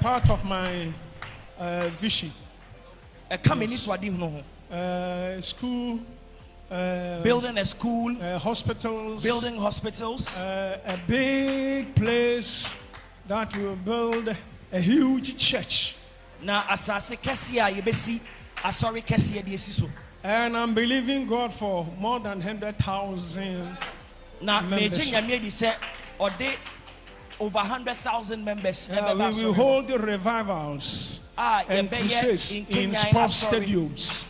Part of my vision. School. Building a school. Hospitals. Building hospitals. A big place that will build a huge church. And I'm believing God for more than 100,000 members. Over 100,000 members. We will hold revivals and crusades in sports stadiums.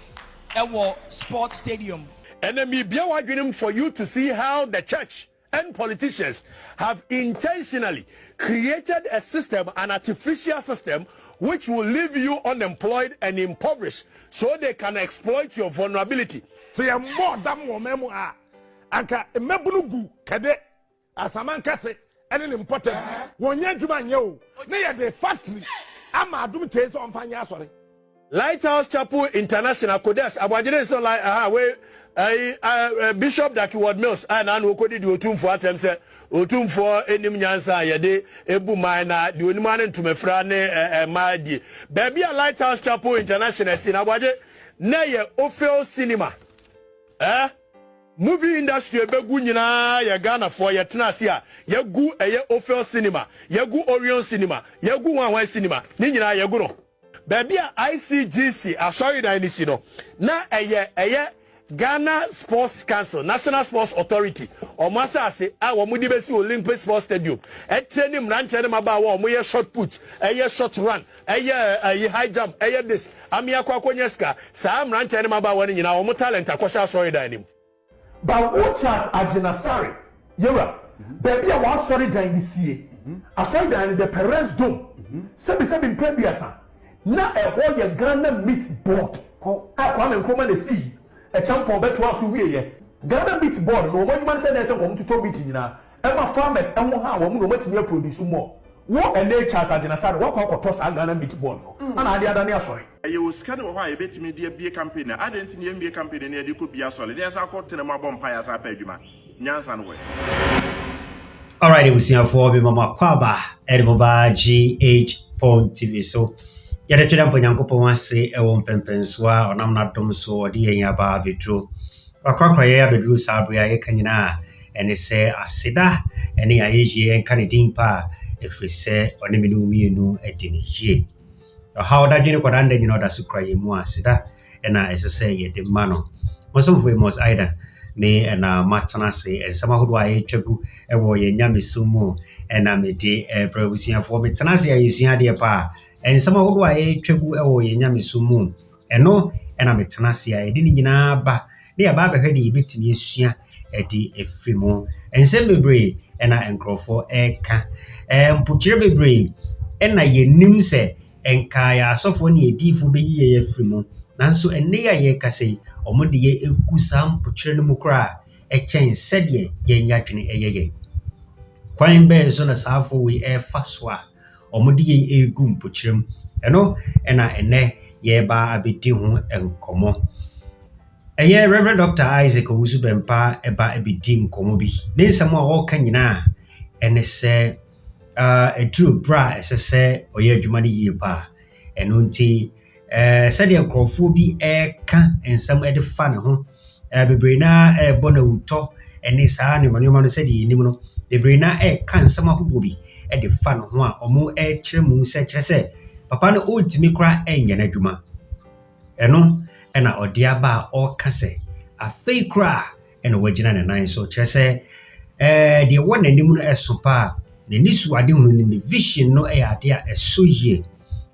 Sports stadium. And then for you to see how the church and politicians have intentionally created a system, an artificial system, which will leave you unemployed and impoverished, so they can exploit your vulnerability. So you're more than one memo. Anka mebunugu kade asaman kase. And important when you do the factory. I'm a doom taste on Fanya, sorry. Lighthouse Chapel International Kodesh. Abajine is not like Bishop Dakiwad Mills and Anukodi do Otum for Atemse, Otum for Enim Yansa Yade, Ebu Mina, the Uniman to Mefrane Madi. Baby a Lighthouse Chapel International Sinawaje, Naya Ophel Cinema. Movie industry begu nyina ya Ghana for ya tenasia ya gu eye Ophel Cinema ya gu Orion Cinema ya gu Wanwan Cinema ni nyina ya gu no baby a ICGC asori dan ni si no na eye Ghana Sports Council National Sports Authority omasa ase a wo mudi besi Olympic Sports Stadium training ranche ne maba wo mo ye shot put eye shot run eye high jump eye this amia kwa konyeska sa ranche ne maba wo ni nyina wo talent akosha asori dan ni. But what Charles Ajinasari, Yura, baby, I was sorry dying this year. I saw that in the parents' dome. Seven previous. Now a whole Ghana meat board. I come and come and see a champion bet to us who we Ghana meat board. No one said there's a home to talk meeting now. Emma farmers and one how we want to produce more. What a day Charles Ajinasari, what can toss a Ghana meat board? And I did other sorry. You was kind of why I bet me dear be a campaign. I didn't need be a campaign near you could be a solid. There's a court in a mob umpires. I paid you, man. Nyansan way. All right, it was here for Mama Kwaba, Edmoba GH.TV. So, yet to them, Yanko one say a won't penswa, or I'm not dumb so, dear Yaba be true. Or Crocra be Drew Sabria, Canina, and they say, Asida, and the Asia and Canadine pa, if we say, on the minu at Dinny. How that you know what under you know that's cry more sida and as I say the mano. Most of we must either me and Matanasi and some who I trabu a boy yami sumo and I made a provision for me Tanasi is dear pa and some who I trabu a boy yami sumo and no and I'm a Tanasi I didn't ba near Baba heard a bit in Yesia at the Efrimo and semi brave and I encroach for a ca and put your brave and I nim say. Enkaya sofo ni edifu be ye frimo nanso enne ya ye kase omode ye ekusam pukyere no mukra echen sede ye nyatwene eyeye kwan be so na safo we e faswa omode ye egum pukyerem eno ena enne ye ba abedi ho enkomo eye Reverend Dr. Isaac Owusubempa eba abedi nkomo bi ne nsamo a wo ka nyina ene se a true bra say oye adwumani yie pa enunti said the crofo bi ka ensam e de fa ne ho bebre na bona wuto ene saa ne manoma no said yinim no bebre na ka ensam ahodo bi e de fa ne ho a omo kire mu se kire se papa no ultimi kra enye na adwuma eno ena ode aba o ka se afei kra ena wagina ne nan so kire se de wona nim no esopa ne nisu ade hunu ne vision no e ade a eso ye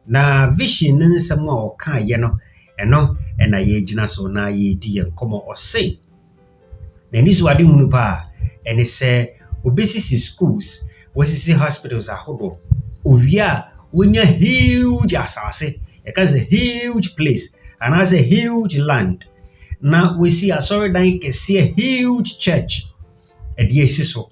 na vision ne nsem a o ka ye no eno na ye gina so na ye di ye komo ose ne nisu ade hunu pa ene se obesisi schools wasisi hospitals ahodo ovia wonya huge asase e ka say huge place and as a huge land na we see a sorry dan ke see a huge church e die siso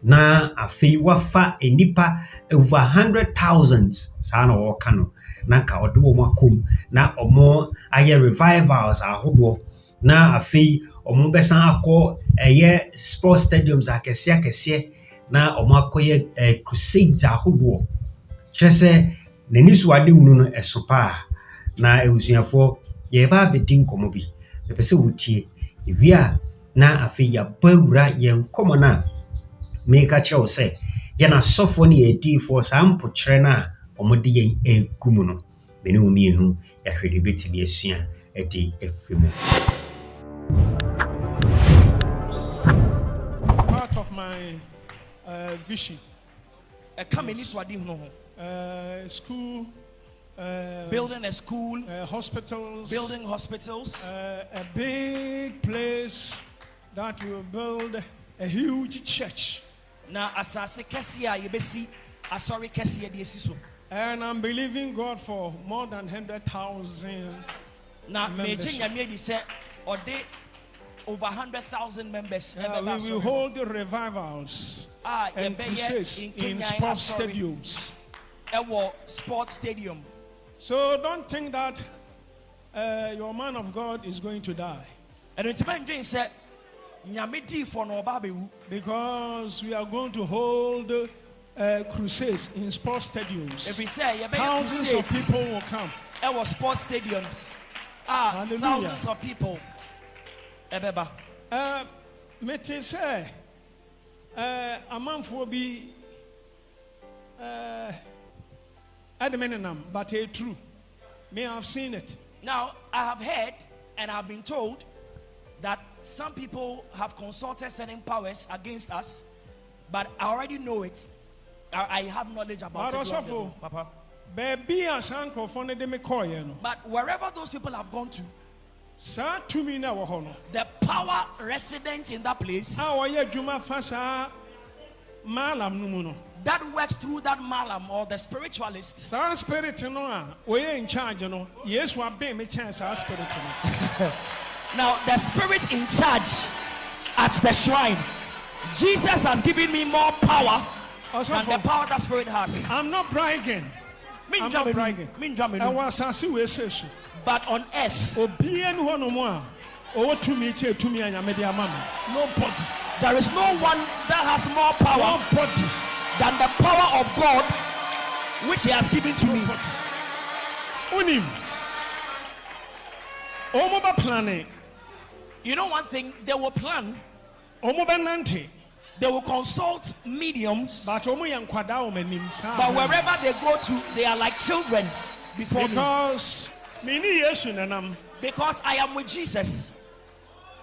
na afei wafa enipa over 100,000 sana wakano na ka odo makom na omo aye revivals ahodo na afei omo besan akọ eye sports stadiums akese na omo akoye crusades ahodo chese n'ani so ade wunu no ɛso paa na ebusuafoɔ yɛba abɛdi nkɔmmɔ bi mepɛ sɛ wotie ewie a na afei yɛaba awura yɛn nkɔmmɔ no a meka kyerɛ wo sɛ yɛn asɔfoɔ ne yɛadiifoɔ saa mpokyerɛ no a wɔde yɛn egu mu no mene wo mmienu yɛahwɛ de bɛtumi asua ɛde afiri mu. Part of my vision. School. Building a school. Hospitals. Building hospitals. A big place that will build a huge church. Na asase kɛseɛ a yɛbɛsi asɔre kɛseɛ de asi so. And I'm believing God for more than 100,000. Na meje nyame di sɛ ɔde over 100,000 members. We will hold revivals and crusades in sports stadiums. Sports stadium. So don't think that your man of God is going to die. And it's my dream said, because we are going to hold crusades in sports stadiums. Thousands of people will come. Our sports stadiums. Thousands of people. Mete say, a man for be adminum, but a true. May I have seen it. Now I have heard and I've been told that some people have consulted certain powers against us, but I already know it. I have knowledge about it. Papa. But wherever those people have gone to, the power resident in that place that works through that malam or the spiritualist. in charge, Now the spirit in charge at the shrine, Jesus has given me more power than the power that spirit has. I'm not bragging. I'm not bragging. But on earth, nobody. There is no one that has more power than the power of God which He has given to me. You know one thing, they will plan. They will consult mediums. But wherever they go to, they are like children before me. Because I am with Jesus.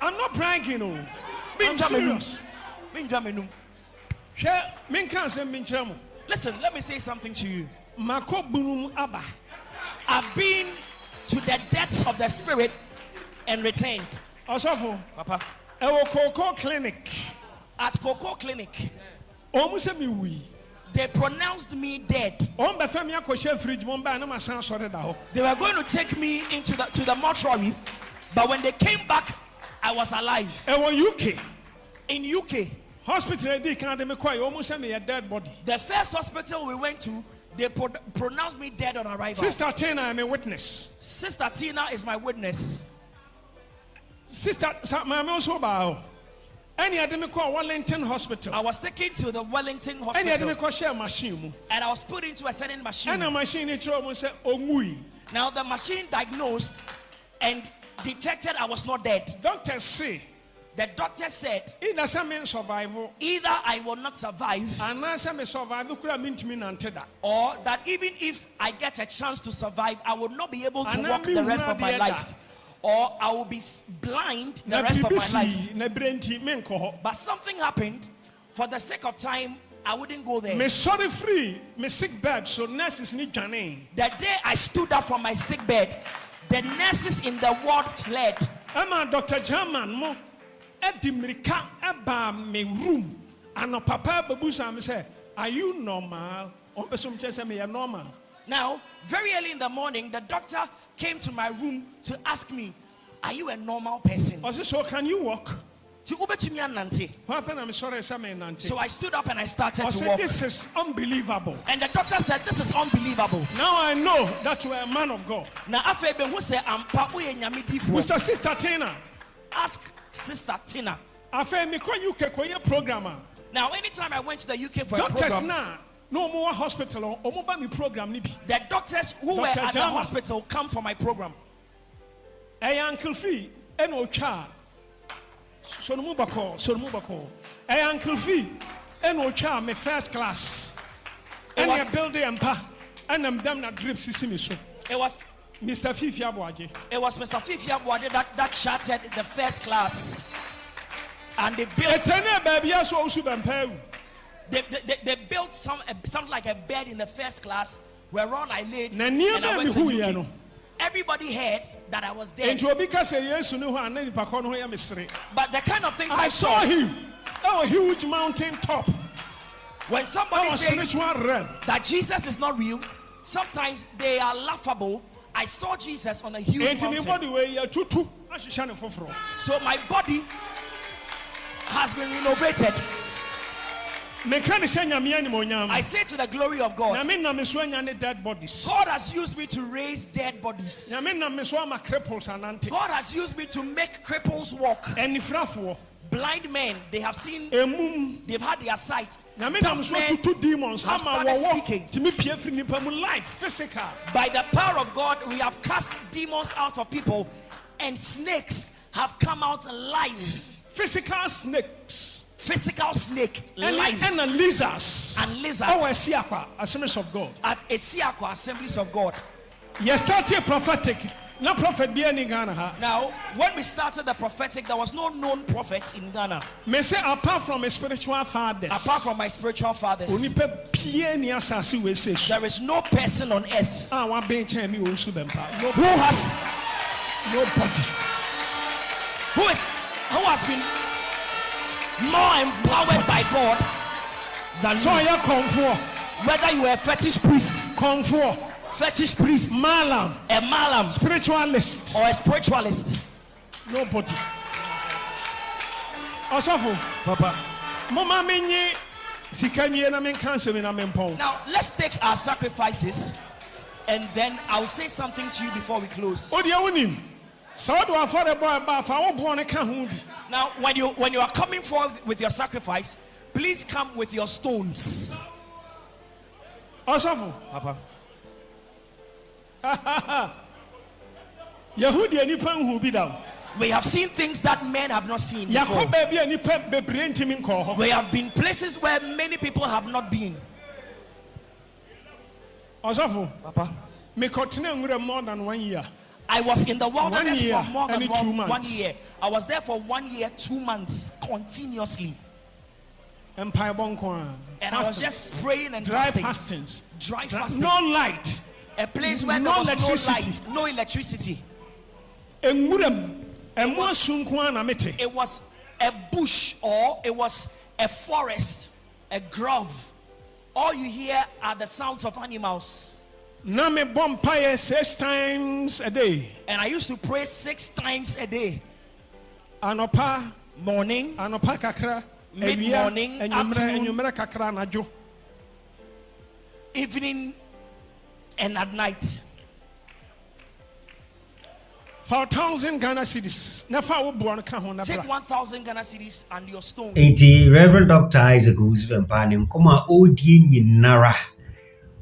I'm not bragging. I'm serious. Listen, let me say something to you. I've been to the depths of the spirit and returned. Papa. Clinic. At Coco Clinic, they pronounced me dead. They were going to take me into the mortuary, but when they came back, I was alive. In UK. Hospital dead body. The first hospital we went to, they pronounced me dead on arrival. Sister Tina, I'm a witness. Sister Tina is my witness. Sister, my also bow. Any call Wellington Hospital. I was taken to the Wellington Hospital. Share machine. And I was put into a certain machine. And a machine now the machine diagnosed and detected I was not dead. Doctors say. The doctor said either survival, either I will not survive, or that even if I get a chance to survive, I will not be able to walk the rest of my life, or I will be blind the rest of my life. But something happened. For the sake of time, I wouldn't go there. Me sorry free, me sick bed, so nurses need Jane. The day I stood up from my sick bed, the nurses in the ward fled. I'm Dr. German mo. Edimrika eba me room and papa babusa me say, are you normal? Normal. Now, very early in the morning, the doctor came to my room to ask me, are you a normal person? So can you walk? So I stood up and I started to walk. This is unbelievable. And the doctor said, this is unbelievable. Now I know that you are a man of God. Mr. Sister Tina. Ask Sister Tina. Programmer. Now, anytime I went to the UK for doctors a program, No more hospital or mobile program. The doctors who were at the hospital come for my program. A Uncle Fee, and Ocha. Sonumubako. A Uncle Fee, and Ocha, my first class. And a building and pa, and I'm damn not drip sissimiso. It was Mr. Fifi Abwaje. It was Mr. Fifi Abwaje that chartered the first class. And they built. They built something like a bed in the first class whereon I laid. And I went to everybody heard that I was there. But the kind of things I saw him. Oh, huge mountain top. When somebody says that Jesus is not real, sometimes they are laughable. I saw Jesus on a huge mountain. So my body has been renovated. I say to the glory of God, God has used me to raise dead bodies. God has used me to make cripples walk. Blind men, they have seen, they've had their sight. Dumb men have started speaking. By the power of God, we have cast demons out of people, and snakes have come out alive. Physical snake, life, and lizards. Oh, Assemblies of God. At Esiakwa Assemblies of God. You started prophetic. No prophet be in Ghana. Now, when we started the prophetic, there was no known prophets in Ghana. Me say apart from my spiritual fathers. Apart from my spiritual fathers. There is no person on earth who has nobody who has been more empowered by God than so me. Whether you are a fetish priest, fetish priest, malam, a malam, spiritualist, or a spiritualist, nobody. Osofo, Papa. Now let's take our sacrifices, and then I'll say something to you before we close. Now, when you are coming forward with your sacrifice, please come with your stones. Osofo, Papa. We have seen things that men have not seen before. We have been places where many people have not been. Osofo, Papa. More than 1 year. I was in the wilderness for more than 1 year. I was there for 1 year, 2 months continuously. And I was just praying and fasting. Dry fasting. No light. A place where there was no light, no electricity. It was a bush, or it was a forest, a grove. All you hear are the sounds of animals. Na me bompire 6 times a day. And I used to pray 6 times a day. Anopa morning, anopa kakra, mid-morning, afternoon, evening, and at night. 4,000 Ghana cedis. Take 1,000 Ghana cedis and your stone. 80 Reverend Dr. Isaac Uzvempa Koma Odi Nyinara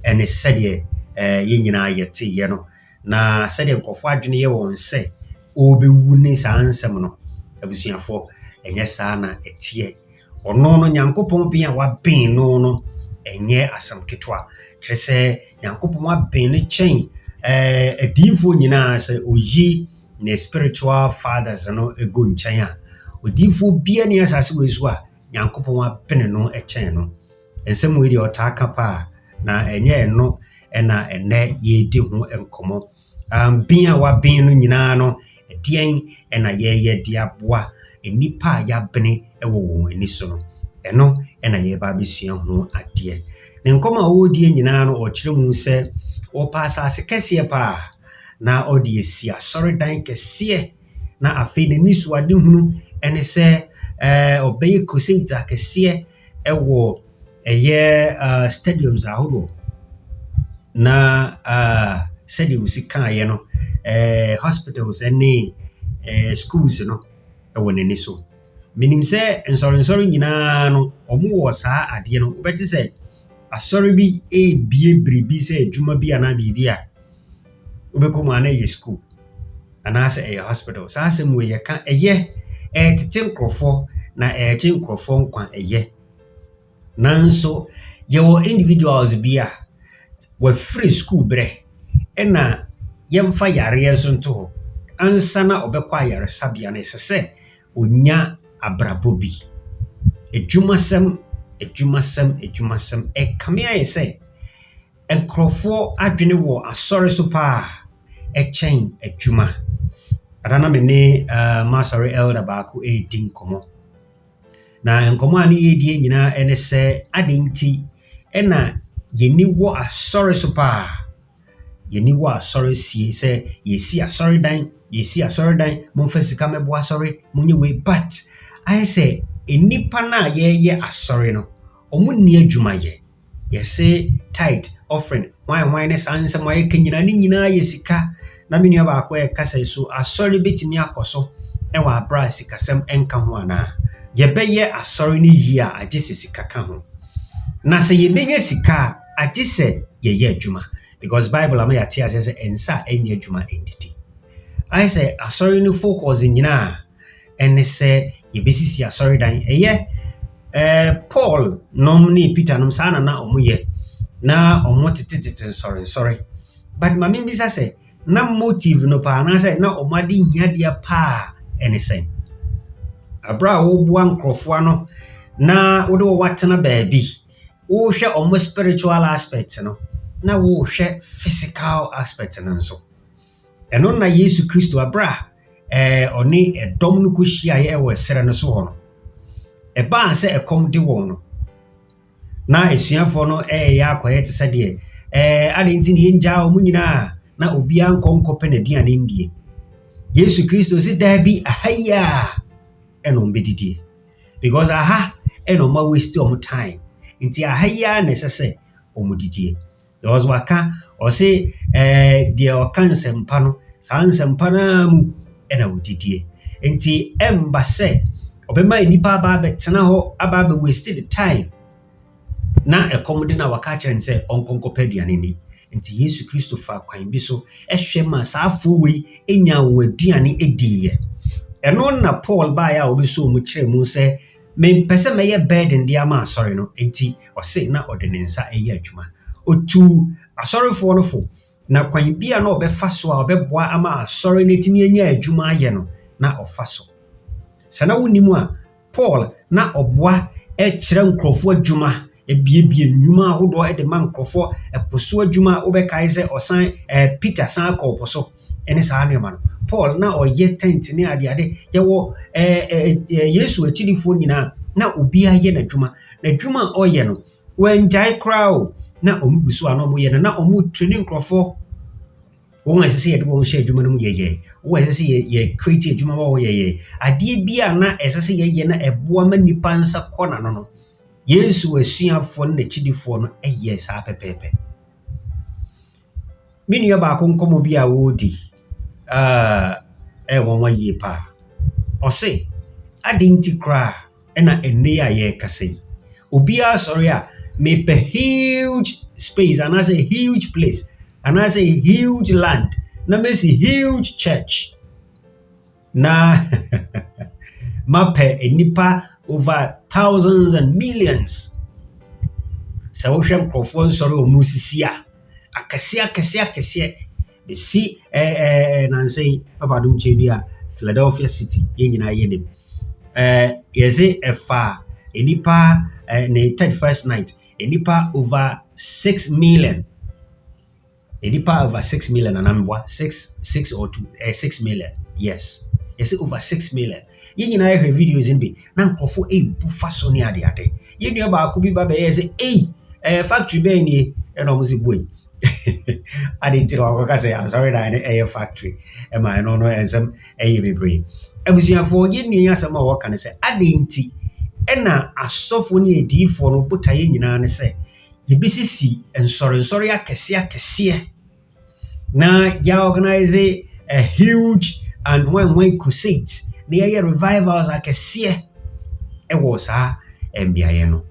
and is said yɛnyina yɛte yɛ no na sɛdeɛ nkɔfo adwene yɛ wɔn sɛ ɔbɛwu ne saa nsɛm no abusuafo ɛnyɛ saa na ɛteɛ ɔno no Nyankopɔn bɛn a wabɛn no ɛnyɛ asɛm ketewa kyerɛ sɛ Nyankopɔn wabɛn ne kyɛn adiifo nyinaa sɛ oyi ne spiritual fathers no ego nkyɛn a odiifo bia ne asase wɔ so a Nyankopɔn wabɛn no ɛkyɛn no nsɛm wɔ deɛ ɔtaa ka pa na ɛnyɛ no ɛna ɛnɛ yɛdi ho enkomo bin a wabin no nyinaa no ɛdeɛn ɛna yɛyɛ de aboa enipa a yabene ɛwɔ wɔn ani so no ɛno ɛna yɛba besua ho adeɛ ne nkɔmɔ a wɔdie nyinaa no ɔkyerɛ mu sɛ ɔpa asase kɛseɛ pa na ɔde esi asɔredan kɛseɛ na afei ne nisuade hunu ɛne sɛ ɔbɛyɛ crusade kɛseɛ ɛwɔ ɛyɛ stadiums ahodoɔ na sɛdeɛ wosi kaeɛ no hospitals ne schools no ɛwɔ n'ani so menim sɛ nsɔrensɔre nyinaa no ɔmo wɔ saa adeɛ no wobɛte sɛ asɔre bi bie biribi sɛ adwuma bi anaa biribi a wobɛkɔ ana yɛ school anaasɛ ɛyɛ hospital saa asɛm wɔ yɛka ɛyɛ tete nkurɔfoɔ na ɛkye nkurɔfoɔ nkwa ɛyɛ nanso yɛwɔ individuals bi a wɔafiri school berɛ ɛna yɛmfa yareɛ nso nto hɔ ansa na ɔbɛkɔ ayaresabea no ɛsɛ sɛ ɔnya abrabɔ bi adwumasɛm ɛkame ayɛ sɛ nkurɔfoɔ adwene wɔ asɔre so paa ɛkyɛn adwuma adana me ne masɔre elder baako ɛredi nkɔmmɔ na nkɔmmɔ a ne yɛdie nyinaa ɛne sɛ ade nti ɛna yɛni wɔ asɔre so paa yɛni wɔ asɔre sie sɛ yɛsi asɔre dan momfa sika mɛboa asɔre monyɛ wei but ayɛ sɛ nnipa no a yɛyɛ asɔre no ɔmo nni adwuma yɛ yɛse tithe offering hwan ne saa nsɛm a yɛka nyinaa ne nyinaa yɛ sika na me nua baako ɛka sɛ so asɔre bɛtumi akɔ so ɛwɔ abra sikasɛm ɛnka ho anaa yɛbɛyɛ asɔre no yie a agye sɛ sika ka ho na sɛ yɛbɛnya sika a agye sɛ yɛyɛ adwuma because Bible ama yɛate asɛ sɛ ɛnsa a ɛnyɛ adwuma ɛndidi ayɛ sɛ asɔre no focus nyinaa ɛne sɛ yɛbɛsisi asɔre dan ɛyɛ Paul nom ne Peter nom saa na ɔmo yɛ na ɔmo tete nsɔre but ma membisa sɛ na motive no paa anaasɛ na ɔmo ade hiadeɛ paa ɛne sɛ abra a woboa nkurɔfoɔ no na wode wɔwatena baabi wohwɛ ɔmo spiritual aspect no na wohwɛ physical aspect no nso ɛno na Yesu Kristo abra ɔne ɛdɔm no kɔhyiaeɛ ɛwɔ ɛserɛ no so hɔ no ɛbaa sɛ ɛkɔm de wɔn no na asuafoɔ no ɛyɛ akɔyɛ te sɛ deɛ ade nti ne yɛngyaa ɔmo nyinaa na obiara nkɔpɛ n'aduane ndie Yesu Kristo si daabi ahaya ɛna ɔmbɛdidie because aha ɛna ɔma waste ɔmo time nti ahaya na ɛsɛ sɛ ɔmo didie because waka ɔse deɛ ɔka nsɛmpa no saa nsɛmpa no mu ɛna wɔdidie nti ɛmba sɛ ɔbɛma nnipa aba abɛtena hɔ aba abɛ waste the time na ɛkɔm de na waka kyerɛ ne sɛ ɔnkɔnkɔpɛ aduane ni nti Yesu Kristo fa kwan bi so ɛhwɛ ma saafoɔ wei ɛnya wɔn aduane ɛdiiɛ ɛno na Paul baeɛ a wɔbɛso mu kyerɛ mu sɛ mempɛ sɛ mɛyɛ burden de ama asɔre no nti ɔse na ɔde ne nsa ɛyɛ adwuma otu asɔrefoɔ no fo na kwan bi a na ɔbɛfa so a ɔbɛboa ama asɔre no ɛtumi anya adwuma ayɛ no na ɔfa so sɛ na wonim a Paul na ɔboa ɛkyerɛ nkurɔfoɔ adwuma ebiebie nnwuma ahodoɔ de ma nkurɔfoɔ ɛposo adwuma wobɛkae sɛ ɔsan Peter san akɔ ɔpo so ɛne saa nneɛma no Paul na ɔyɛ tent ne adeade yɛwɔ Yesu akyidifoɔ nyinaa na obiara yɛ n'adwuma a ɔyɛ no wɔngyae koraa o na ɔmo gu so a na ɔmo yɛ no na ɔmo training nkurɔfoɔ wɔn a ɛsɛ sɛ yɛde wɔn hyɛ adwuma no mu yɛyɛ wɔn a ɛsɛ sɛ yɛ create adwuma ma wɔn yɛyɛ adeɛ bi a na ɛsɛ sɛ yɛyɛ na ɛboa ma nipa nsa kɔ n'ano no Yesu asuafoɔ no n'akyidifoɔ no ɛyɛ saa pɛpɛɛpɛ me nua baako nkɔmmɔ bi a wɔredi wɔn ayie paa ɔse ade nti koraa ɛna ɛnɛ a yɛrekasa yi obiara sɔre a mepɛ huge space anaasɛ huge place anaasɛ huge land na mesi huge church na mapɛ nipa over thousands and millions sɛ wohwɛ nkurɔfoɔ nsɔre wɔ mu sisi a akɛseɛ bɛsi nansɛn papadom kyɛ bi a Philadelphia City yɛn nyinaa yɛ nim yɛse ɛfa nipa ne 31st night nipa over 6 million nipa over 6 million anamboa 6 or 6 million yes yɛse over 6 million yɛn nyinaa yɛhwɛ videos in bi na nkurɔfoɔ ɛbu fa so ne adeade yɛn nua baako bi ba bɛyɛ sɛ factory bɛyɛ nie ɛna ɔmo sɛ boi ade nti na wakɔka sɛ asɔre dan ne ɛyɛ factory ɛma ɛno no ɛnsɛm ɛyɛ bebree abusuafoɔ yɛn nua yɛ asɛm a wɔka ne sɛ ade nti ɛna asɔfoɔ ne adiifoɔ no botaeɛ nyinaa ne sɛ yɛbɛsisi nsɔre akɛseɛ na yɛ organize a huge and one crusades na yɛyɛ revivals akɛseɛ ɛwɔ saa mbiayɛ no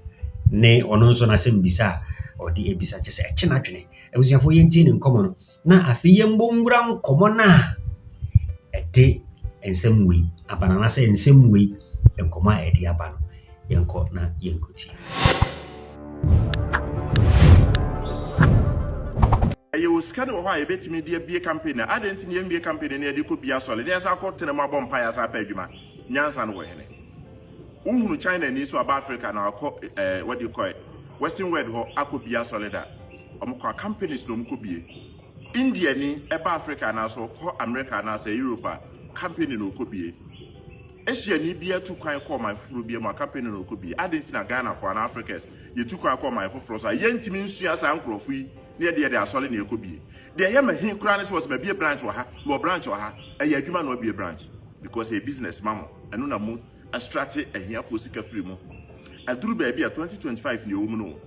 ne ɔno nso n'asɛm bisa or the ebisa just a chinadwene. It was your 14 in common. Now, a fee and boom common na a day and some way, a banana say in some way, and comma a diaban, young na yankuti. You will scan or why bet me dear beer campaign. I didn't see MBA campaign near the could be a solid. There's a court in a mob umpires I pay you, man. Nyansan way. China needs to about Africa now, what do you call it? Western world or I could be a solid. Companies no could be. India ni about Africa now, so America now say Europe, company no could be. Asia ni beer to call my fruit beer, my company no could be. I didn't know Ghana for an Africans. You took call my foot I yent to mean as uncle free. Near the other solid near could be. The Yama him crowns was maybe a branch or her, more branch or her, a human will be a branch because a business mamma, and no moon, a strategy and here for sicker free mo. I drew baby at 2025 new woman.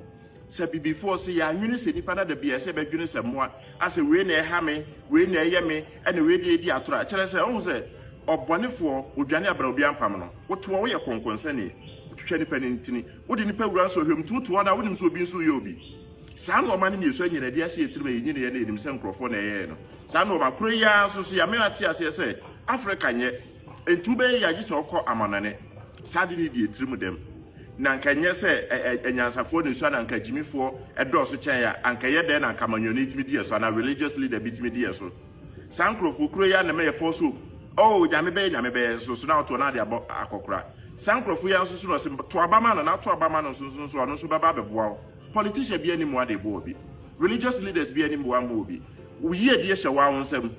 Said before say, I knew say, Nipada the BS, but you some more as a way near Hammy, way near Yame, and the way the Diatra. Tell us, oh, say, or Bonnefore, would Jania Brobian Pamano, what to away a concerning, Chenny Penny, wouldn't pay run so him 2 to 1 I wouldn't so be so yobi. Some of money you say in a dear shit to me in himself for no. Some of my prayer, so see, I may not say, African yet, and 2 bay I just all call Amanane. Sadly, the trim them. Nankanya say, and Yansa for the son and Jimmy for a dorsey chair, and Kaya then and come on your need media, so and a religious leader beat me dear so. Some crow for prayer and may for soup. Oh, Yammy, so now to another about Akokra. Some crow for Yansu to Abaman and not to Abaman, so no Subaba wow. Politicians be any more they be. Religious leaders be any more movie. We hear the Shawa on some.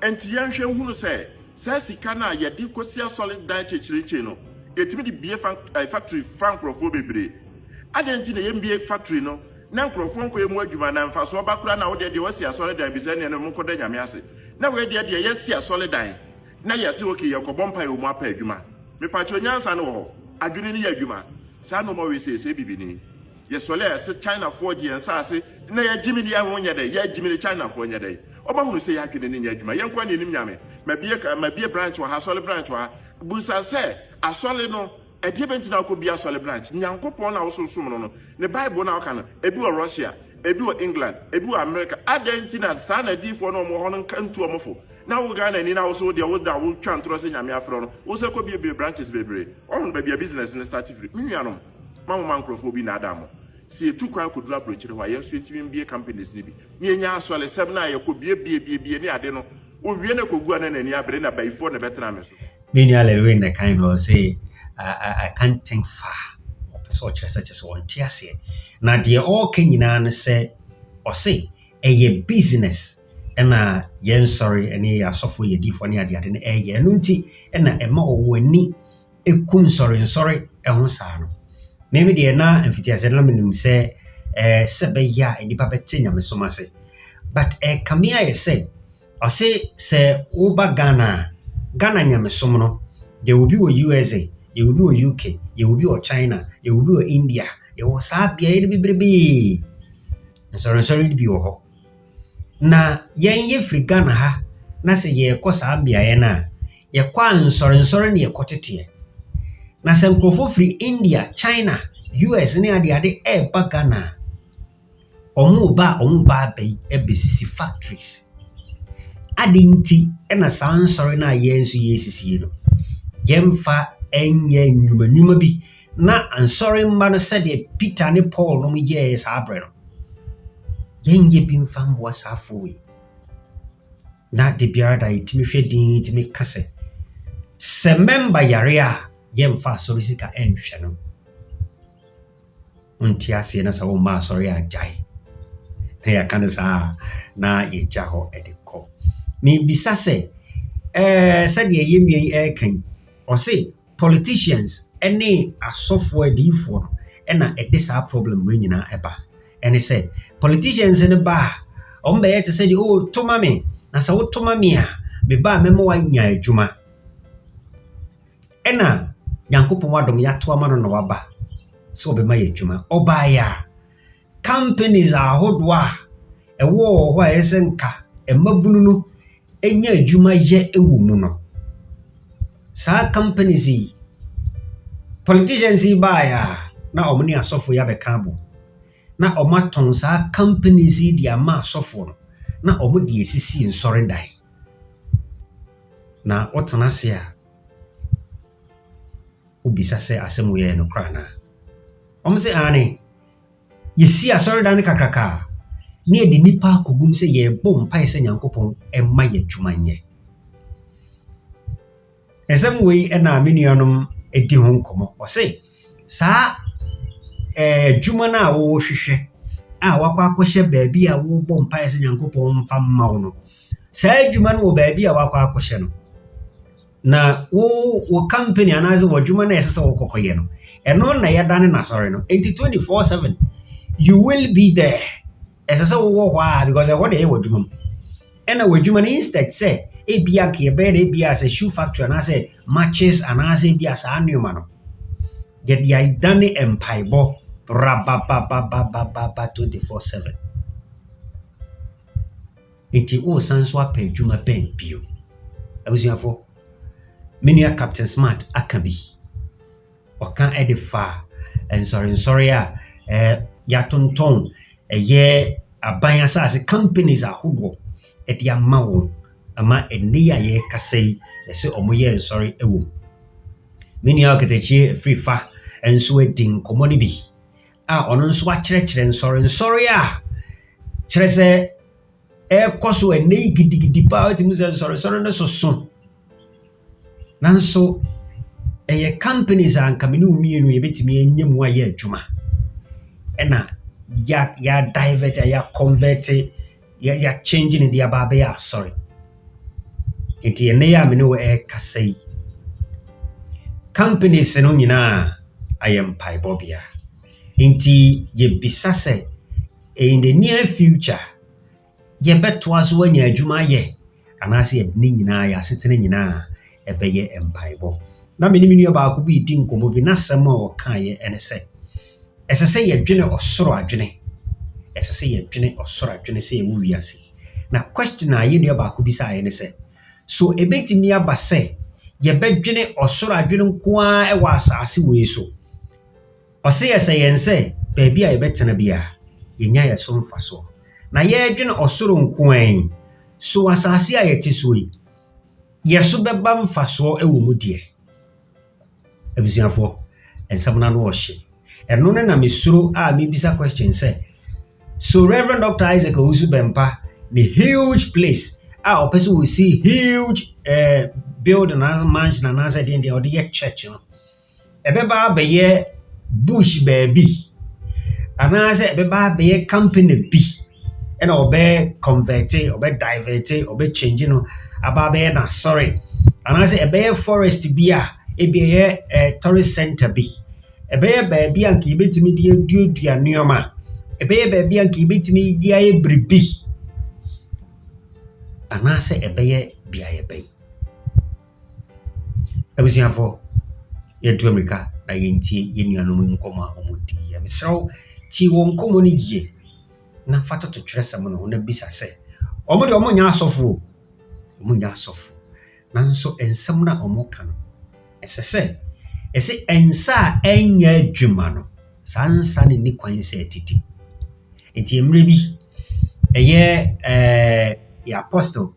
And Tianshan who say, says he cannot yet do solid diet chino. It may be a factory francophobia. I didn't see the MBA factory no. Now Crofonco Mojuman and Faso Bakra now they was a solid and Bizan and Mokoda Yamiasi. Now we're there, yes, see a solid dime. Now you see okay, your Cobompa Umapa Juma. Me Patronians and all. I didn't hear Juma. Sano Morris says, Bibini. Yes, so let's China 4G and Sassy. Nay, Jimmy, the one day, yet Jimmy China for your day. Obama say I can in Yajima, young one in Yami. Maybe a branch or a solid branch. Busa say, a solid no, a different now could be a solid branch. Nyankopon also summon. The Bible now can, a boo Russia, a boo England, a boo America. I didn't see that son a D for no more on come to a muffle. Now we're going to also the old that will try to in Yamia from. Also could be a branches, baby. On baby a business in the starting free. Minianum. Mamma Mancrophobia Nadamo. See, 2 crowd could drop Richard while you're switching be a company's nibby. Near Swallow 7 I could be a near Deno, or Vienna could go on and near Brenda by 4 the better. Meanwhile, when the kind of say, I can't think far. Such as one tears. Now, dear all Kenyan say, or say, a business. And yen sorry, and a software ye different idea than a ye nunti, and a more winny, a kun sorry, and sano. Maybe the na and fifty as a laminum say, Sebeya and the papetina, Miss Somase. But a Kamia say, or say, Oba Ghana, Yamesomono, there will be a USA, you will be a UK, you will be a China, you will be a India, you was happy, baby. Sorry to be your na ye free Ghana ha, na se ye Kosambia ena, ye kwan sorry ni ye kotetie. Na se mkrofo free India, China, US ni ade Ghana. Omu ba be ebesisi factories. Adinti ena san sorry na ye nsu yesisi no. Yemfa enye nyuma bi na ansori mba no sede Peter ne Paul no ye sa abre no. Yenye bi mfam wasa afowe. Na de biara da itimi hwedin itimi kase. Se member yare a yemfa sorry sika enhwe no. Unti ase na sa wo ma sorry ajai. Ya kan sa na ye jaho edeko. Me bisa se said ye yemye kan or say politicians any a software d4 and a this problem when you eba. And he said politicians in the bar on be to say oh to mami na sa wo to mami a me ba memo wa nya adwuma. Ena Yankopon wadom ya to ama no na waba. So be ma adwuma. Oba ya companies are hodwa ewo ho esenka emabunu no enya adwuma ye ewu mu no. Sa companies politicians ba ya na omni asofo ya be kambo na omaton saa companies di ama asofo no na omo di esisi nsori dan na otena se a obisa se asem ye no kra na omo se ane yesi asori dan kakraka na edi nipa kogum se ye bom mpa se Nyankopon emma ye dwumanye esem we na menuanom edi ho nkomo o se saa dwuma na wo hwehwe a wakwa akohye baabi a wo bom mpa se Nyankopon mfa mma wo no saa dwuma no wo baabi a wakwa akohye no na wo company anaze wo dwuma na esese wo kokoye no eno na yadane na sorry no 24/7 you will be there esese wo hwa because what dey wo dwuma ena wo dwuma instead say ebia ke be na ebia as shoe factory na say matches anaze ebia sa anuma no get the idane empaibo rabababababa 24/7 enti o sanso apɛ dwuma ben bio abusuafo menua Captain Smart akabi oka edifa ensori a yatonton ye aban asase companies ahodo edi ama wo ama eni ya ye kasei ese omoye ensori ewo menua oketechi free fa enso edin komoni bi a ono nso a kyerɛkyerɛ nsori a kyerɛ sɛ ekoso eni gidigidi pa otimu sɛ nsori no soso nanso eye companies anka me ne umienu yebetimi enyemu aye adwuma ena ya divert ya convert ya change in dia baba ya sorry enti ene ya me ne wo kasai companies no nyina ayem pai bobia enti ye bisase in the near future ye beto aso anya adwuma ye anase ye ne nyina ya setene nyina ebeye empaibo na me nua ba ko bi di nkomo bi na sem a o kan ye ene se esese ye dwene osoro adwene esese ye dwene osoro adwene se ewu wiase na question a ye nua ba ko bi sa ye ne se so ebetimi aba se ye bedwene osoro adwene nko a e wa asase we so o se ye se yen se baabi a ye betena bia ye nya ye so mfaso na ye dwene osoro nko an so asase a ye tiso yi yeso beba mfaso ewo mu die abusuafo ensamna no ohye eno ne na mesuro a mebisa question say so Reverend Dr. Isaac Owusu Bempa the huge place a person will see huge building as mansion and as the or the church no ebeba be ye bush baby and as ebeba be ye company bi and obe convert obe divert obe change no ababe na sorry and as ebe forest bia ebe tourist center bi ebe baabi anka ibetimi die duodua nuoma ebe baabi anka ibetimi die bribi anase ebe bia ebe abusiafo yetu America na yentie yenuanom nkoma omudi ya misrawo ti won nkomo ni yie na fato to twerɛsɛm no na bisa sɛ ɔmo de ɔmo nya asɔfo nanso ensɛm na ɔmo ka no ɛsɛ ensa enya adwuma no sansa ne ni kwan sɛ titi enti emre bi ɛyɛ apostle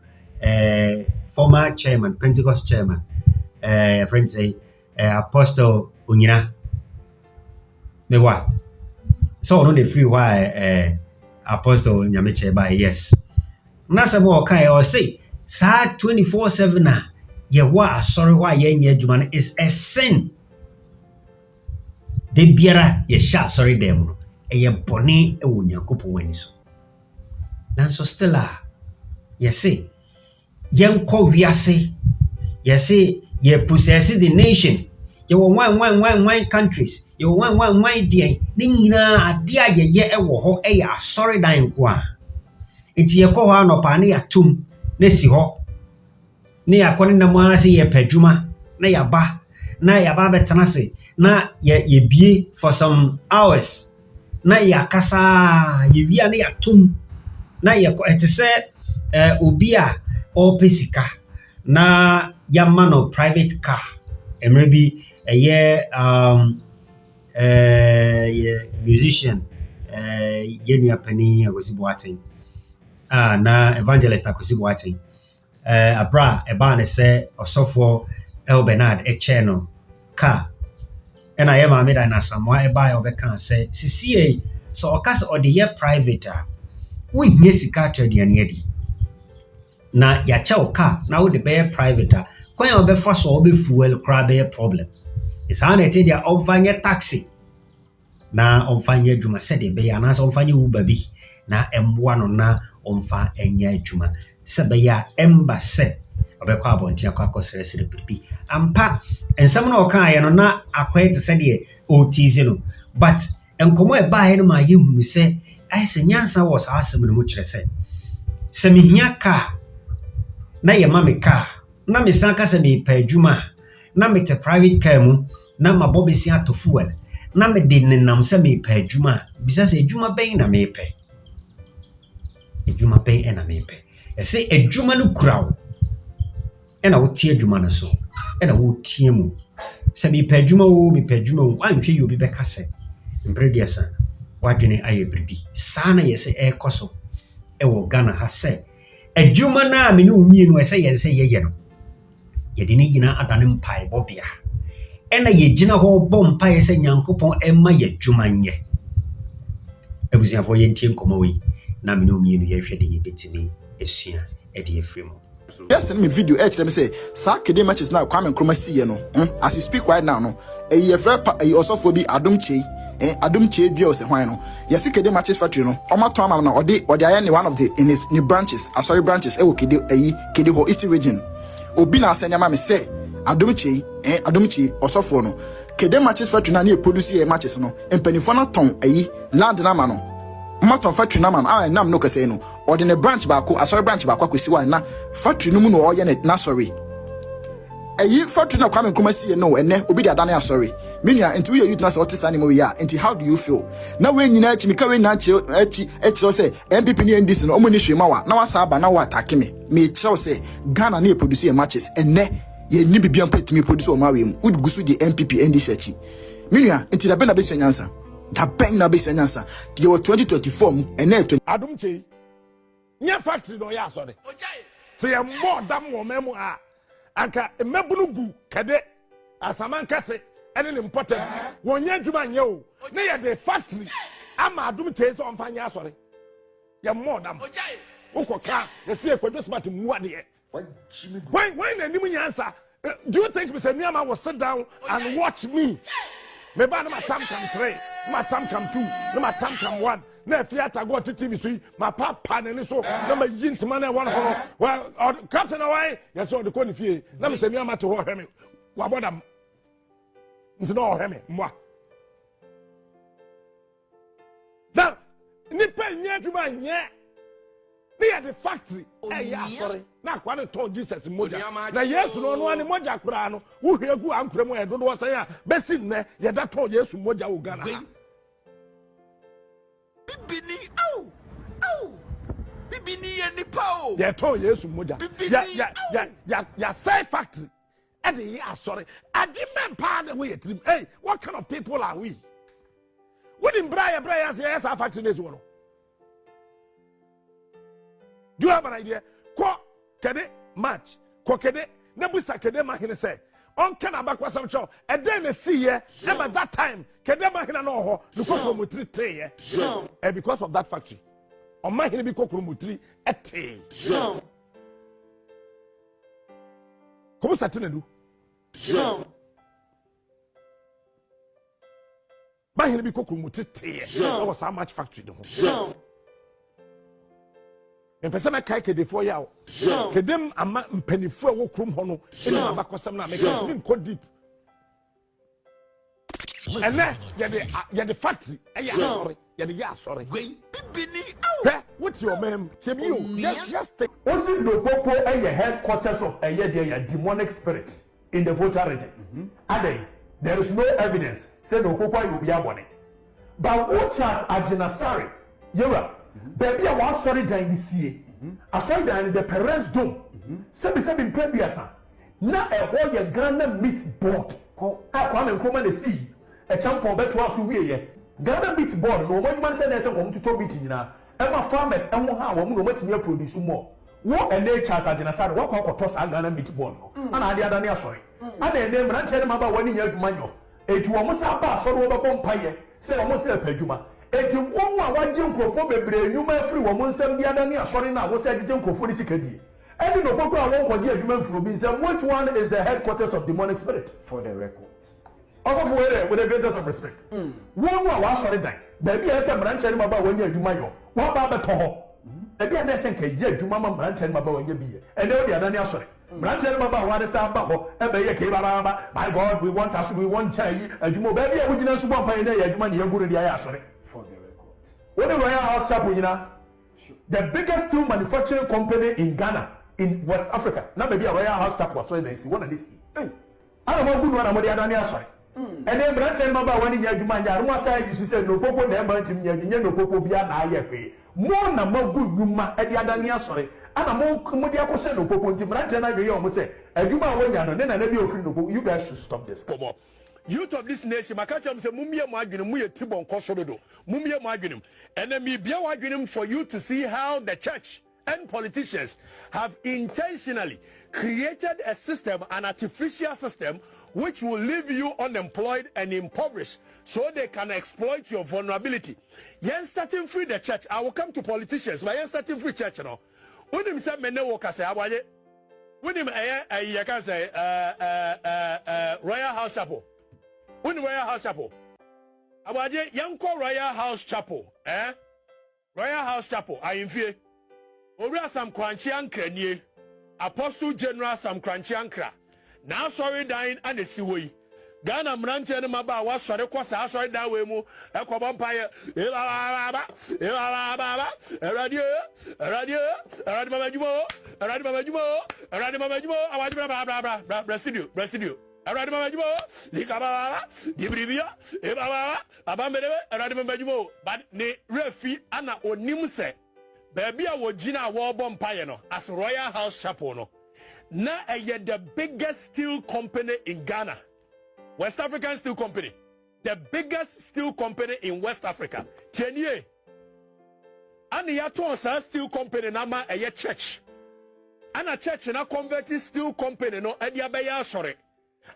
former chairman Pentecost chairman friends say apostle Onyina mewa so no dey free why apostle Nyameche by yes na se mo kai o say sa 24/7 na ye wa sorry why ye nya adwuma no is a sin de biara ye sha sorry dem no ye bone e wo Nyankopon wani so nanso still ye say ye nko wiase ye say ye possess the nation ye wo one countries ye wo one dia ni nyina ade a ye e wo ho e ya sorry dan ko a enti ye ko ho anopa ne ya tum na si ho ne ya kone na mo ase ye padwuma na ya ba betena se na ye bie for some hours na ya kasa ye wia na ya tum na ye ko etese obi a o pesika na ya mano private car emre bi ye musician Yenua Penny Agosibuating, na Evangelist Agosibuating, Abra, Ebane say, or so for El Bernard, a channel, car. And I am a made an assamwa a buy of a can say, CCA, so a cast or the year private. We yes, carter the anedi. Na ya chow car, now the bear private. When you be first or be fuel crab a problem. It's an idea of finding taxi. Na on fanya juma sede be ya na so fanya uber bi na emwa no na onfa enya juma se be ya emba se obekwa abonti akwa sere bibi ampa ensam na oka ye no na akwa te sede o tizi no but enkomo e ba he no ma ye hunu se ai se nyansa wo sa asem no mo kire se me hia ka na ye ma me ka na me san ka se me pa juma na me te private car mu na ma bobesi ato fuel na me de nenam se me pa adwuma bisa se adwuma ben na me pe adwuma ben na me pe e se adwuma no kurawo e na wo tie adwuma no so e na wo tie mu se me pa adwuma wo me pa adwuma wo anhwe yi obi be ka se mprediasa wadwene aye bribi saa na ye se e koso e wo Ghana ha se adwuma na me ne umie no e se ye se ye no ye de ni gina adane mpai bobia ena ye gina ho bompa ye se Nyankopon emma ye dwumanye ebusiafo ye ntie nkomo we na me no mienu ye hwede ye betimi esua e de efremo. Yes, and me video let me say sa kede matches now Kwame Nkrumah see no as you speak right now no e also for be adumche adumche dua se hwan no yes kede matches factory no omato ama na ode aye one of the in his new branches branches e wo kede ho east region obi na asenya ma me say adumchi osofo no kede matches factory na produce matches no empanifo na ton land na ma no maton factory na ma no nam no kase no ordinary branch baako branch baako akwesi wa na factory no mu no oye na sorry factory na Kwame Nkrumah see no ene obi da dane sorry menua enti we youth na say otisa animo we ya enti how do you feel na we nyina achi mika we na achi say MPP ni ndis no omo ni hwema wa na wasa aba na wa attack me kire say Ghana na produce matches ene ye ni bibia mpet me produce o ma we mu udgusu di MPP ndis achi menua enti da be na be nyansa da ben na be nyansa ye 2024 mu ene adumche nya factory no ya sorry say more dam wo memu a anka mebunugu kade asaman kase ene ne important wonya adwuma nye o ne ye the factory ama adum chese on fanya asore ye more dam ukoka ye see ekwadwo smart muade when na nim nyansa do you think Mr. Niama will sit down and watch me me ba na matam kam 3 matam kam 2 na matam kam 1 na fiata go to TV so ma papa ne so na ma yintima na one hono well captain away yes on the koni fie na me se mi amate ho hweme wa bodam ntino ho hweme mwa na ni pa nya djuma nya ni ya the factory ya sorry na kwa ne ton Jesus moja na Yesu no no ani moja kura no wo hwegu ankremu e dodo san ya besi ne ye da ton Yesu moja wo Ghana Bibini Bibini and Nipo. Yeah, told Yesu moja. Yeah, say factory. Eddie, yeah, sorry. I didn't pardon we at him. Hey, what kind of people are we? Wouldn't Brian say yes, our factory is one. Do you have an idea? Kwa kede match. Kwa kede nebusa kede mahine say. On can abakwa some show. And then they see at that time. Kedema hina no ho. Nuko mutri te and because of that factory. On my hina bi kokro mutri ete. Komo satene du. My hina bi kokro mutri te. That was how much factory do ho. En pese me kai kede fo ya o. Kedem ama mpanifo a wo krom ho no. Ina abakosam na make it go deep. And then you're the factory. Sorry. You're sorry. What's your name? Just take. Also, the Popo and your headquarters of a demonic spirit in the Volta region. There is no evidence. Say no Popo will be aboned. But what Charles Ajinasari, Yura, baby, I was sorry that this year. I saw that in the parents' dome. Seven Prebiasa. Now a whole your grand meat board. I come and come and see. A champion bet was we Ghana Meat Board no one man say na say come to meat nyina Emma farmers emo ha wo mu no matimi produce more wo ene Charles Ajenasare wo kwa koto sa Ghana Meat Board no ana ade adane asori ana ene mranche ne maba wani nya adwuma nyo etu wo mo sa ba asori wo be mpaye say wo mo se pa adwuma etu wo a wagye nkrofo bebre enwuma afiri wo mo nsam bi adane asori na wo se agye nkrofo ni sikadie eni no pokwa won kwaje adwuma mfuro bi say which one is the headquarters of demonic spirit for the records also with the greatest of respect one wa wa asori dan baby e say mranche ne maba wani adwuma yo wa ba beto ho ebi a na-ese nke yi adwuma ma mbrante no maba wanya biye ene o dia na ne asore mbrante no maba wa de sa ba ho ebe ye ke ba my god we want chai adwuma ba bia wugina nso bo mpan na ye adwuma ne yaguru dia ya asore for the records what the Royal House Chapel yina the biggest steel manufacturing company in Ghana in West Africa na be bia Royal House Chapel so dey see one of this ana mo gunu na mo dia na ne asore ene mbrante no maba wani nya adwuma nya no asa yi say no popo na e ma ntim nya no popo bia na aye kwe mo na magu dwuma edi adani asore ana mo dia kwose no popo nti mranche na gbe yo say adwuma wonya no na bi ofiri no popo you guys should stop this come on youth of this nation makacham say mumie mo adwene mu ye tibon kosododo mumie mo adwene and me bia wa adwene for you to see how the church and politicians have intentionally created a system, an artificial system, which will leave you unemployed and impoverished so they can exploit your vulnerability. Yen starting free the church. I will come to politicians, but yen starting free church, you know. When him say mene woka say abaye. When him you can say Royal House Chapel. When Royal House Chapel. Abaye yanko Royal House Chapel, Royal House Chapel. I invite. Ora Sam Kranchi Ankra Apostle General Sam Kranchi Ankra. Now sorry dying and the seaway. Ghana Mranti and Maba was sorry kwasa sorry that way mo Equabampire residue. But ne refi ana onimse baby a wojina wo bompaye no as Royal House Chapel no na the biggest steel company in Ghana, West African Steel Company, the biggest steel company in West Africa. Chenye and yato sa steel company na ma church and a church na converted steel company no e dia be ya sore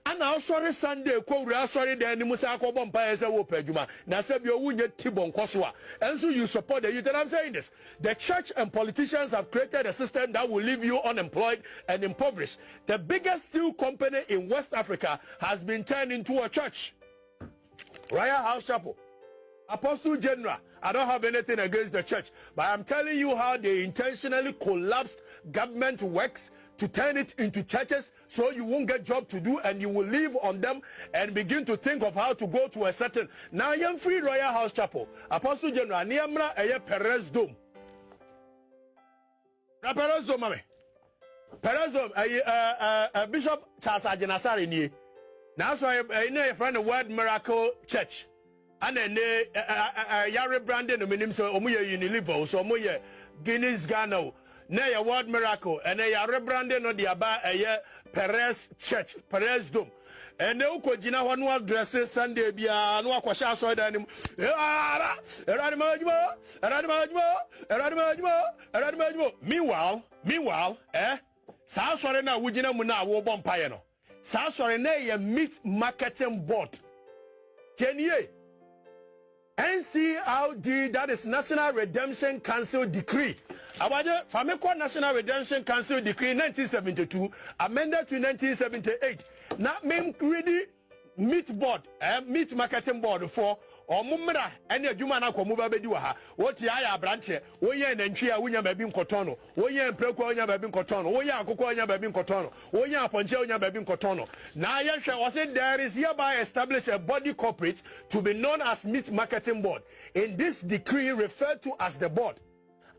and I sorry Sunday ko ura sorry the ni musa ko bompa ese wo paduma na se bi owunye tibon koso a and so you support the youth. And I'm saying this, the church and politicians have created a system that will leave you unemployed and impoverished. The biggest steel company in West Africa has been turned into a church. Royal House Chapel, Apostle General. I don't have anything against the church, but I'm telling you how they intentionally collapsed government works to turn it into churches so you won't get job to do and you will live on them and begin to think of how to go to a certain. Now you're free Royal House Chapel, Apostle General, Niamra Eye Perez Dome. Perez Dome, mame. Perez Dome, Bishop Charles Ajenasare ni. Now so I know a friend of Word Miracle Church. And then Yare Brandon, the minimum, so Omuya Unilever, so Omuya Guinness Ghana. Na Word Miracle and Yare Brandon or the Aba Perez Church, Perez Dome. And they could Gina one dresses Sunday Bia, no Aquasha so denim. Meanwhile, South Sorena Wujina Muna Wobon Payano. South Sorena Meat Marketing Board. Kenye. NCRD, that is National Redemption Council Decree. Abaje Fameko National Redemption Council Decree 1972, amended to 1978. Now, me ready meat board, meat marketing board for or mumra any jumana ko muba bedi wa ha. What ya branche, wo ye nantwi a wonya babi nkotono, wo ye mpreko wonya babi nkotono, wo ye akoko wonya babi nkotono, wo ye aponche wonya babi nkotono. Na ye hwe was it there is hereby established a body corporate to be known as Meat Marketing Board. In this decree referred to as the board,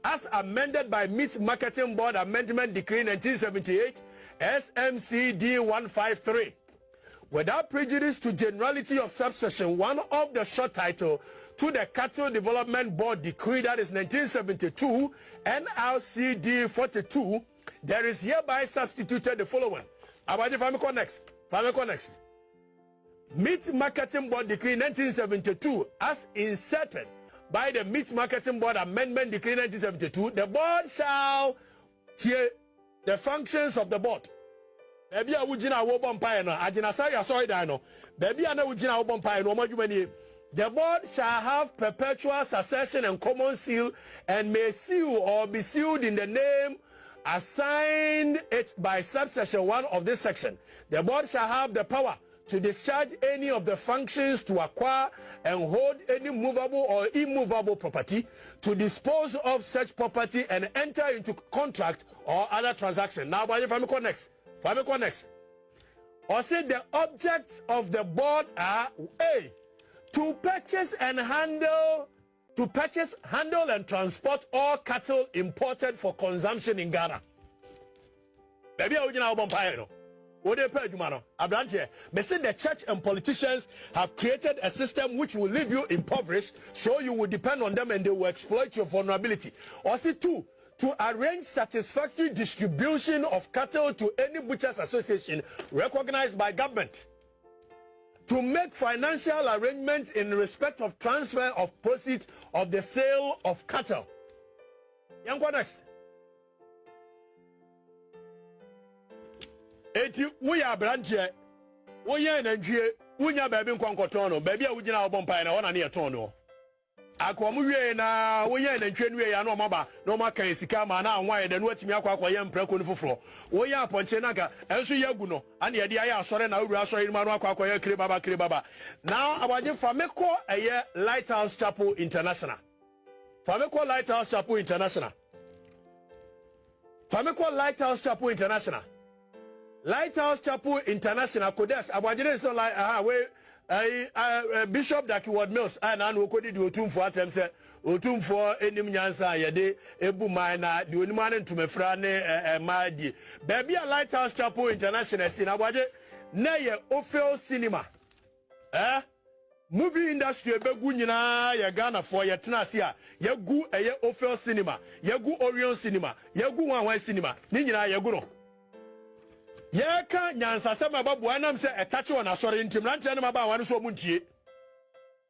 as amended by Meat Marketing Board Amendment Decree 1978, SMCD 153. Without prejudice to generality of subsection 1 of the short title to the Cattle Development Board Decree, that is 1972, NRCD 42, there is hereby substituted the following. About the Famicon next. Meat Marketing Board Decree 1972 as inserted by the Meat Marketing Board Amendment Decree 1972, the board shall tier the functions of the board. Baby, I would jina wo bompire no. Ajina sorry dino. Baby, I would jina wo bompire no. The board shall have perpetual succession and common seal, and may seal or be sealed in the name assigned it by subsection 1 of this section. The board shall have the power to discharge any of the functions, to acquire and hold any movable or immovable property, to dispose of such property and enter into contract or other transaction. Now, if I go next. Or say the objects of the board are A, to purchase, handle and transport all cattle imported for consumption in Ghana. Baby, I will the church and politicians have created a system which will leave you impoverished, so you will depend on them and they will exploit your vulnerability. Or see two, to arrange satisfactory distribution of cattle to any butchers association recognized by government. To make financial arrangements in respect of transfer of proceeds of the sale of cattle. Yanko next. Eti we are branche. We are nandie. Unya baby nkwankotono. Baby a ujina obompa na wana ni etono. Akwamuwe na we are nantwe nwe ya no maba. No maka esika ma na anwa de no atimi akwa ye mprako ni foforo. We are ponche naga enso yagu no. Ane ye dia ya asore na uru asore ma no akwa ye kire baba. Now abaje fameko eye Lighthouse Chapel International. Fameko Lighthouse Chapel International. Fameko Lighthouse Chapel International. Lighthouse Chapel International Kodesh abajire is not like Bishop Dakiward Mills and okodi di otumfo atem se otumfo enim nyansa yede ebu man na di onimane ntumefra ne maadi baby a Lighthouse Chapel International sin abaje na ye Ophel Cinema movie industry ebegu nyina ye Ghana for ye tenase a ye gu eye Ophel Cinema ye gu Orion Cinema ye gu Wanwan Cinema ni nyina ye gu no Yeka nyansa sema babu anam se etache wona asore ntim rante na maba wan so muntie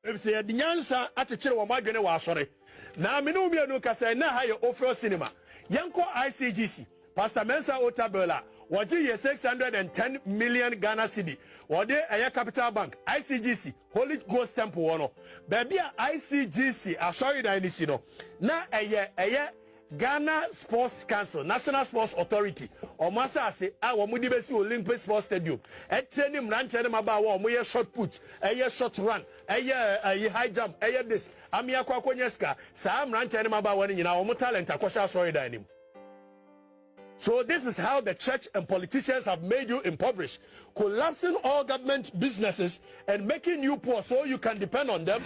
ebise ye nyansa atechire wo madwene wa asore na me no mienu kasa na ha ye Ophel Cinema yenko ICGC Pastor Mensa Otabella waje ye 610 million Ghana cedi wode eye Capital Bank ICGC Holy Ghost Temple wono baby a ICGC asore dan ni si no na eye Ghana Sports Council, National Sports Authority, or Masase, our Mudibesi Olympic Sports Stadium. At training run training about one short put, a short run, a high jump, this. Amia Kwakonyeska, Sam ran training about one in our talent, Akosha sorry dining. So this is how the church and politicians have made you impoverished, collapsing all government businesses and making you poor so you can depend on them.